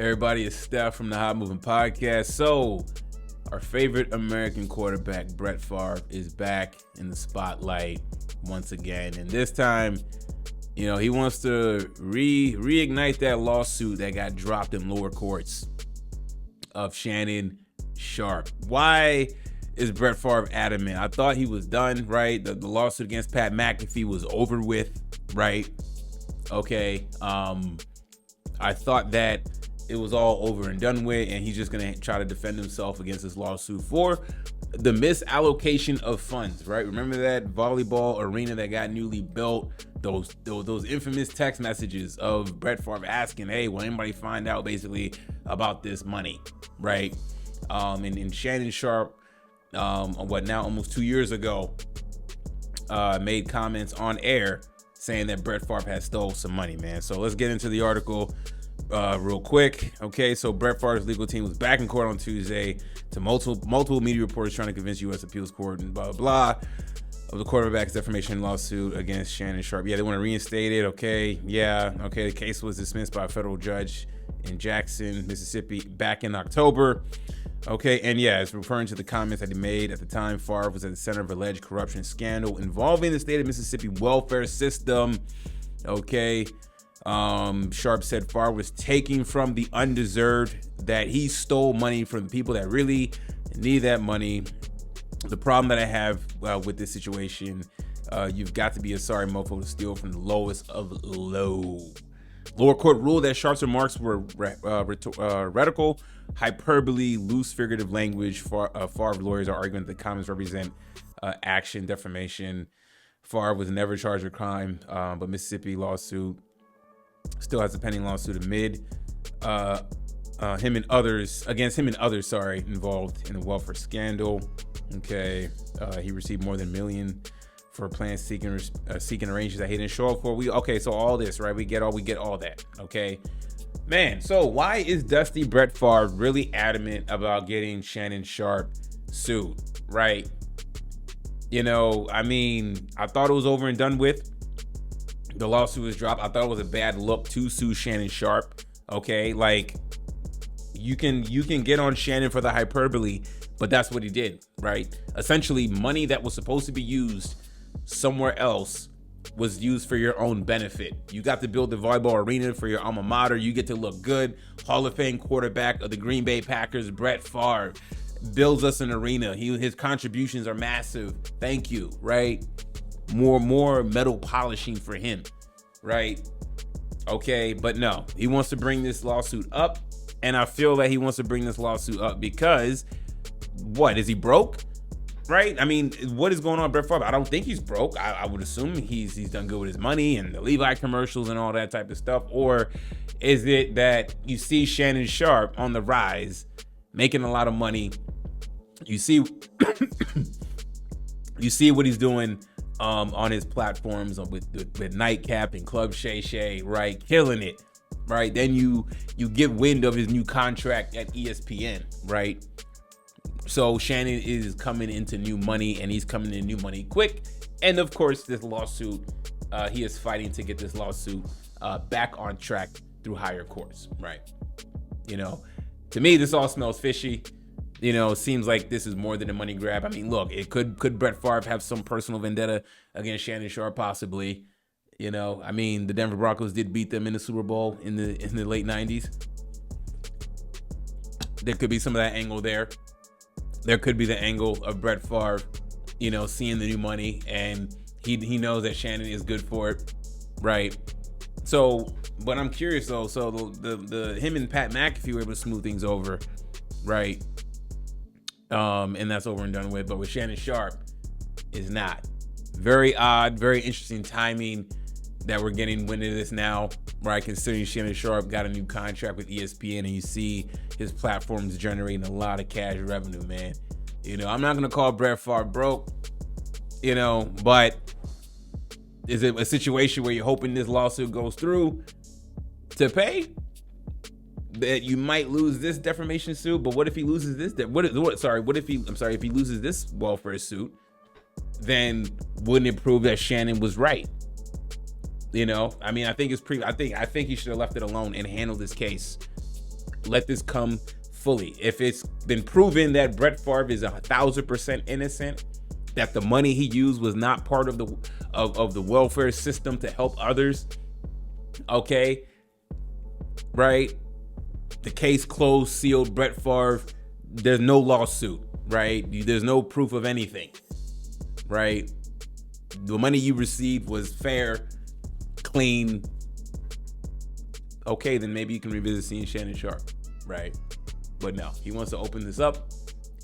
Everybody, it's Steph from the Hot Moving Podcast. So, our favorite American quarterback, Brett Favre, is back in the spotlight once again. And this time, he wants to reignite that lawsuit that got dropped in lower courts of Shannon Sharpe. Why is Brett Favre adamant? I thought he was done, right? The lawsuit against Pat McAfee was over with, right? Okay. I thought that it was all over and done with, and he's just going to try to defend himself against this lawsuit for the misallocation of funds, right? Remember that volleyball arena that got newly built? Those infamous text messages of Brett Favre asking, hey, will anybody find out basically about this money, right? And Shannon Sharpe, almost 2 years ago, made comments on air saying that Brett Favre had stole some money, man. So let's get into the article real quick. Okay, so Brett Favre's legal team was back in court on Tuesday to multiple media reporters trying to convince U.S. appeals court and blah, blah, blah of the quarterback's defamation lawsuit against Shannon Sharpe. Yeah, they want to reinstate it. Okay, yeah, okay. The case was dismissed by a federal judge in Jackson, Mississippi back in October. Okay, and yeah, it's referring to the comments that he made at the time. Favre was at the center of alleged corruption scandal involving the state of Mississippi welfare system. Okay, Sharpe said Favre was taking from the undeserved, that he stole money from the people that really need that money. The problem that I have with this situation, you've got to be a sorry mofo to steal from the lowest of low. Lower court ruled that Sharpe's remarks were rhetorical, hyperbole, loose figurative language. Favre lawyers are arguing that the comments represent action defamation. Favre was never charged with crime, but Mississippi lawsuit still has a pending lawsuit amid him and others involved in the welfare scandal. Okay, he received more than $1 million for plans seeking arrangements that he didn't show up for. So all this, right? We get all that. Okay, man. So why is Dusty Brett Favre really adamant about getting Shannon Sharpe sued? Right? I thought it was over and done with. The lawsuit was dropped. I thought it was a bad look to sue Shannon Sharpe. Okay, like you can get on Shannon for the hyperbole, but that's what he did, right? Essentially, money that was supposed to be used somewhere else was used for your own benefit. You got to build the volleyball arena for your alma mater. You get to look good. Hall of Fame quarterback of the Green Bay Packers, Brett Favre, builds us an arena. His contributions are massive. Thank you, right? More metal polishing for him, right? Okay, but no, he wants to bring this lawsuit up, and I feel that he wants to bring this lawsuit up because what, is he broke? Right? I mean, what is going on with Brett Favre? I don't think he's broke. I would assume he's done good with his money and the Levi commercials and all that type of stuff. Or is it that you see Shannon Sharpe on the rise, making a lot of money? You see what he's doing on his platforms with Nightcap and Club Shay Shay, right? Killing it, right? Then you get wind of his new contract at ESPN, right? So Shannon is coming into new money, and he's coming into new money quick. And of course, this lawsuit, he is fighting to get this lawsuit back on track through higher courts, right? To me, this all smells fishy. Seems like this is more than a money grab. I mean, look, could Brett Favre have some personal vendetta against Shannon Sharpe? Possibly. The Denver Broncos did beat them in the Super Bowl in the late 90s. There could be some of that angle there. There could be the angle of Brett Favre, seeing the new money, and he knows that Shannon is good for it, right? So, but I'm curious though. So the him and Pat McAfee were able to smooth things over, right? And that's over and done with. But with Shannon Sharpe, is not. Very odd, very interesting timing that we're getting wind of this now, right? Considering Shannon Sharpe got a new contract with ESPN, and you see his platforms generating a lot of cash revenue, man. I'm not gonna call Brett Favre broke, but is it a situation where you're hoping this lawsuit goes through to pay? That you might lose this defamation suit, but what if he loses this? If he loses this welfare suit, then wouldn't it prove that Shannon was right? I think he should have left it alone and handled this case let this come fully. If it's been proven that Brett Favre is 1,000% innocent, that the money he used was not part of the welfare system to help others, okay, right? The case closed, sealed. Brett Favre, there's no lawsuit, right? There's no proof of anything, right? The money you received was fair, clean. Okay, then maybe you can revisit seeing Shannon Sharpe, right? But no, he wants to open this up.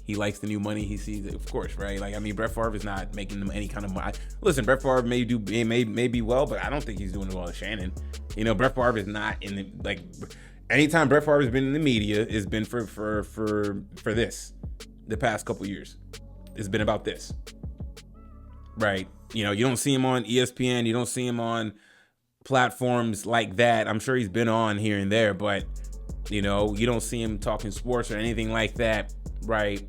He likes the new money he sees, of course, right? Like, I mean, Brett Favre is not making them any kind of money. Listen, Brett Favre may be well, but I don't think he's doing as well as Shannon. You know, Brett Favre is not in the, like, anytime Brett Favre has been in the media, it's been for this. The past couple years, it's been about this, right? You know, you don't see him on ESPN, you don't see him on platforms like that. I'm sure he's been on here and there, but you know, you don't see him talking sports or anything like that, right?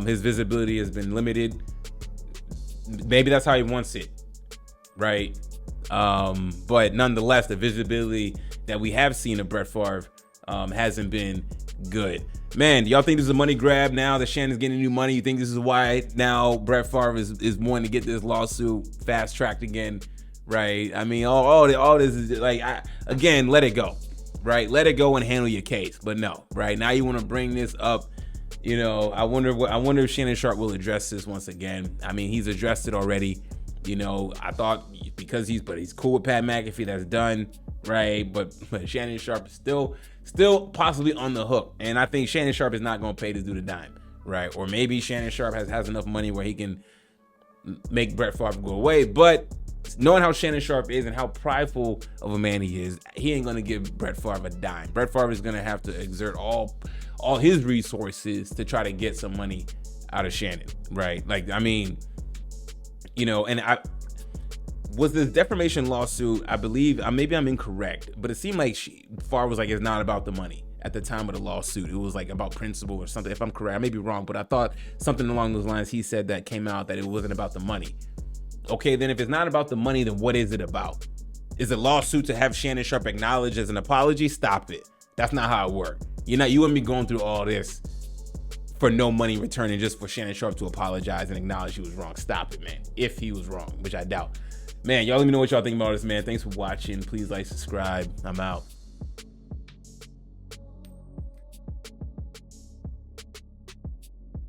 His visibility has been limited. Maybe that's how he wants it, right? But nonetheless, the visibility that we have seen of Brett Favre hasn't been good. Man, do y'all think this is a money grab now that Shannon's getting new money? You think this is why now Brett Favre is wanting to get this lawsuit fast-tracked again, right? I mean, all this is like, again, let it go. Right, let it go and handle your case. But no, right now you want to bring this up. You know, I wonder if Shannon Sharpe will address this once again. I mean, he's addressed it already. You know, I thought because he's cool with Pat McAfee, that's done, right? But Shannon Sharpe is still possibly on the hook, and I think Shannon Sharpe is not going to pay this dude a dime, right? Or maybe Shannon Sharpe has enough money where he can make Brett Favre go away, but knowing how Shannon Sharpe is and how prideful of a man he is, he ain't gonna give Brett Favre a dime. Brett Favre is gonna have to exert all his resources to try to get some money out of Shannon, right? Like, I mean, you know, and was this defamation lawsuit, I believe, maybe I'm incorrect, but it seemed like Favre was like, it's not about the money at the time of the lawsuit. It was like about principle or something. If I'm correct, I may be wrong, but I thought something along those lines he said that came out that it wasn't about the money. Okay, then if it's not about the money, then what is it about? Is it a lawsuit to have Shannon Sharpe acknowledge as an apology? Stop it. That's not how it works. You wouldn't be going through all this for no money returning just for Shannon Sharpe to apologize and acknowledge he was wrong. Stop it, man. If he was wrong, which I doubt. Man, y'all let me know what y'all think about this, man. Thanks for watching. Please like, subscribe. I'm out.